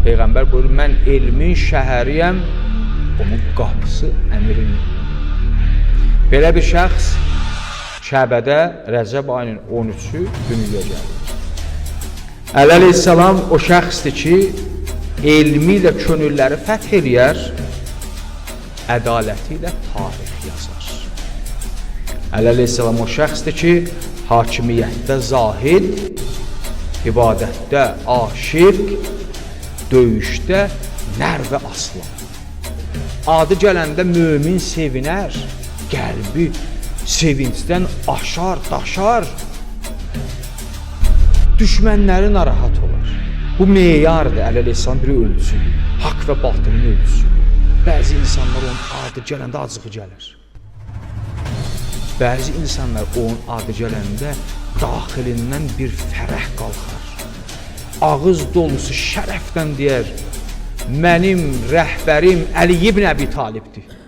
Peyğəmbər buyurur, mən elmin şəhəriyəm, onun qapısı əmirin. Belə bir şəxs Kəbədə Rəcəb ayının 13-ü dünyaya gəlir. Əli əleyhissalam o şəxsdir ki, elmi ilə könülləri fəth eləyər, ədaləti ilə tarix yazar. Əli əleyhissalam o şəxsdir ki, hakimiyyətdə zahid, ibadətdə aşiq, döyüşdə nər və aslan. Adı gələndə mömin sevinər, qəlbi sevincdən aşar, daşar. Düşmənləri narahat olar. Bu meyardır, Əli əleyhissalam bir ölçüsü. Haqq və batılın ölçüsü. Bəzi insanlar onun adı gələndə acığı gəlir. Bəzi insanlar onun adı gələndə daxilindən bir fərəh qalxar. Ağız dolusu şərəfdən deyər, mənim rəhbərim Əli ibn Əbi Talibdir.